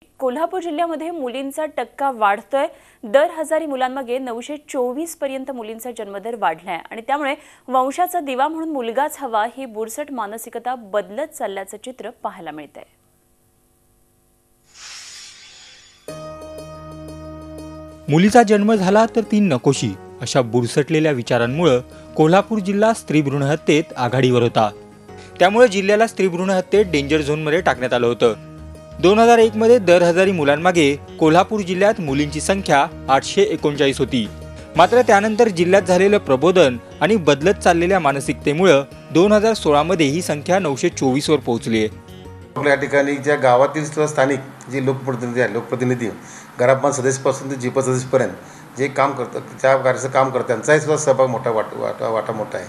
कोल्हापूर जिल्ह्यामध्ये मुलींचा टक्का वाढतोय। दर 1000 मुलांमागे 924 पर्यंत मुलींचा जन्मदर वाढलाय आणि त्यामुळे वंशाचा दिवा म्हणून मुलगाच हवा ही बुरसट मानसिकता बदलत चालल्याचं चित्र पाहायला मिळतंय। मुलीचा जन्म झाला तर ती नकोशी अशा बुरसटलेल्या विचारांमुळे कोल्हापूर जिल्हा स्त्री भ्रूण हत्येत आघाडीवर होता। त्यामुळे जिल्ह्याला स्त्री भ्रूण हत्येत डेंजर झोन मध्ये टाकण्यात आलं होतं। 2001 मध्ये दर 1000 मुलांमागे कोल्हापूर जिल्ह्यात मुलींची संख्या 839 होती। मात्र त्यानंतर जिल्ह्यात झालेलं प्रबोधन आणि बदलत चाललेल्या मानसिकतेमुळे 2016 मध्ये ही संख्या 924 वर पोहोचली आहे। आपल्या ठिकाणी ज्या गावातील स्थानिक जे लोकप्रतिनिधी ग्रामपंचायत सदस्यापासून ते जिल्हा सदस्यापर्यंत जे काम करतात त्या कार्याचं काम करतात त्यांचाही सुद्धा सहभाग मोठा आहे।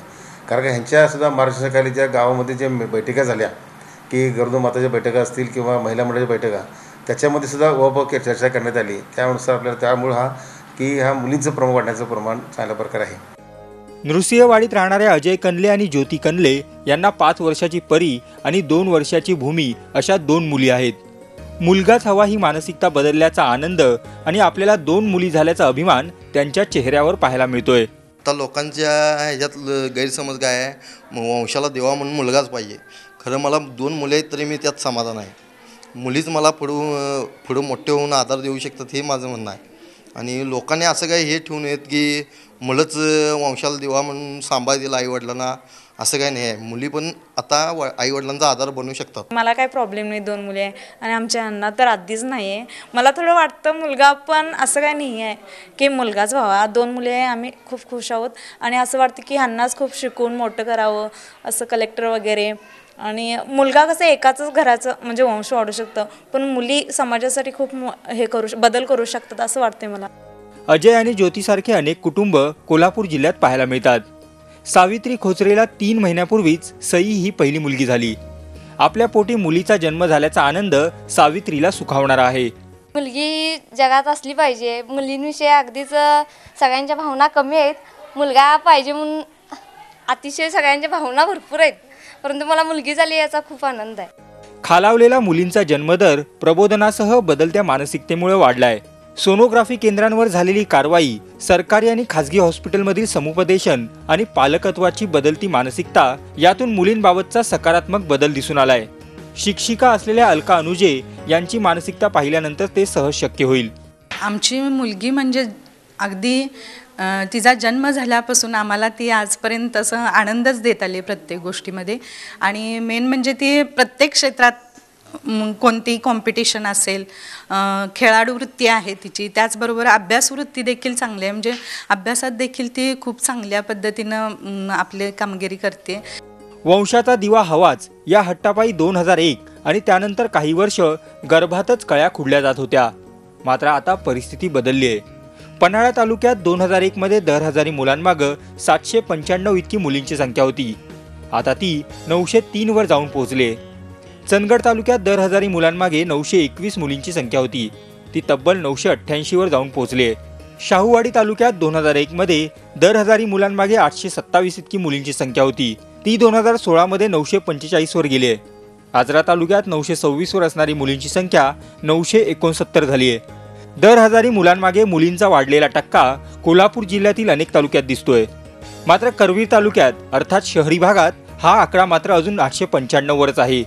कारण का ह्यांच्या सुद्धा मार्गदर्शनाखाली ज्या गावामध्ये जे बैठका झाल्या की गरोदर माताच्या बैठका असतील किंवा महिला मंडळाच्या बैठका त्याच्यामध्ये सुद्धा उहापोह चर्चा करण्यात आली। त्यानुसार आपल्याला त्यामुळे ह्या मुलींचं प्रमाण वाढण्याचं प्रमाण चांगल्या प्रकारे आहे। नृसिंहवाडीत राहणाऱ्या अजय कनले आणि ज्योती कनले यांना 5 वर्षाची परी आणि 2 वर्षाची भूमी अशा 2 मुली आहेत। मुलगाच हवा ही मानसिकता बदलल्याचा आनंद आणि आपल्याला 2 मुली झाल्याचा अभिमान त्यांच्या चेहऱ्यावर पाहायला मिळतोय। आता लोकांच्या ह्याच्यात गैरसमज काय आहे, वंशाला देवा म्हणून मुलगाच पाहिजे। खरं मला 2 मुले आहेत तरी मी त्यात समाधान आहे। मुलीच मला पुढं मोठे होऊन आधार देऊ शकतात हे माझं म्हणणं आहे। आणि लोकांनी असं काय हे ठेवून येत की मुलंच वंशाला देवा म्हणून सांभाळतील आईवडिलांना, असं काही नाही आहे। मुली पण आता आईवडिलांचा आधार बनू शकतात। मला काही प्रॉब्लेम नाही, 2 मुले आहे आणि आमच्या यांना तर आधीच नाही आहे। मला थोडं वाटतं मुलगा, पण असं काही नाही आहे की मुलगाच व्हावा। 2 मुले आहे, आम्ही खूप खुश आहोत आणि असं वाटतं की ह्यांनाच खूप शिकून मोठं करावं, असं कलेक्टर वगैरे। आणि मुलगा कसं एकाच घराचं म्हणजे वंश वाढू शकतं, पण मुली समाजासाठी खूप बदल करू शकतात असं वाटतंय मला। अजय आणि ज्योतीसारखे अनेक कुटुंब कोल्हापूर जिल्ह्यात पाहायला मिळतात। सावित्री खोचरेला 3 महिन्यापूर्वीच सई ही पहिली मुलगी झाली। आपल्या पोटी मुलीचा जन्म झाल्याचा आनंद सावित्रीला सुखावणारा आहे। मुलगी जगात असली पाहिजे, मुलींविषयी अगदीच सगळ्यांच्या भावना कमी आहेत। मुलगा पाहिजे म्हणून अतिशय सगळ्यांच्या भावना भरपूर आहेत, परंतु मला मुलगी झाली याचा खूप आनंद आहे। खालावलेला मुलींचा जन्मदर प्रबोधनासह बदलत्या मानसिकतेमुळे वाढलाय। सोनोग्राफी केंद्रांवर झालेली कारवाई, सरकारी आणि खासगी हॉस्पिटलमधील समुपदेशन आणि पालकत्वाची बदलती मानसिकता यातून मुलींबाबतचा सकारात्मक बदल दिसून आलाय। शिक्षिका असलेल्या अलका अनुजे यांची मानसिकता पाहिल्यानंतर ते सहज शक्य होईल। आमची मुलगी म्हणजे अगदी तिचा जन्म झाल्यापासून आम्हाला ती आजपर्यंत असं आनंदच देत आली प्रत्येक गोष्टीमध्ये। आणि मेन म्हणजे ती प्रत्येक क्षेत्रात कोणतीही कॉम्पिटिशन असेल, खेळाडू वृत्ती आहे तिची, त्याचबरोबर अभ्यास वृत्ती देखील चांगली आहे। म्हणजे अभ्यासात देखील ती खूप चांगल्या पद्धतीनं आपली कामगिरी करते। वंशाचा दिवा हवाच या हट्टापायी 2001 आणि त्यानंतर काही वर्ष गर्भातच कळ्या खुडल्या जात होत्या। मात्र आता परिस्थिती बदलली आहे। पन्हाळा तालुक्यात 2001 मध्ये दर 1000 मुलांमागे 795 इतकी मुलींची संख्या होती। आता ती 903 वर जाऊन पोहोचली। चंदगड तालुक्यात दर 1000 मुलांमागे 921 मुलींची संख्या होती, ती तब्बल 988 वर जाऊन पोहोचली। शाहूवाडी तालुक्यात 2001 मध्ये दर 1000 मुलांमागे 827 इतकी मुलींची संख्या होती, ती 2016 मध्ये 945 वर गेली। आजरा तालुक्यात 926 वर असणारी मुलींची संख्या 969 झाली आहे। दर 1000 मुलांमागे मुलींचा वाढलेला टक्का कोल्हापूर जिल्ह्यातील अनेक तालुक्यात दिसतोय। मात्र करवीर तालुक्यात अर्थात शहरी भागात हा आकडा मात्र अजून 895 वरच आहे।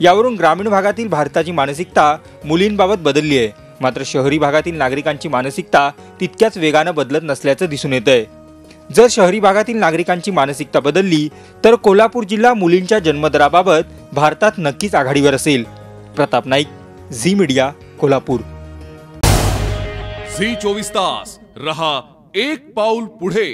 यावरून ग्रामीण भागातील भारताची मानसिकता मुलींबाबत बदलली आहे, मात्र शहरी भागातील नागरिकांची मानसिकता तितक्याच वेगाने बदलत नसल्याचं दिसून येतंय। जर शहरी भागातील नागरिकांची मानसिकता बदलली तर कोल्हापूर जिल्हा मुलींच्या जन्मदराबाबत भारतात नक्कीच आघाडीवर असेल। Pratap Naik, Zee media, Kolhapur. Zee 24 तास रहा एक पाऊल पुढे।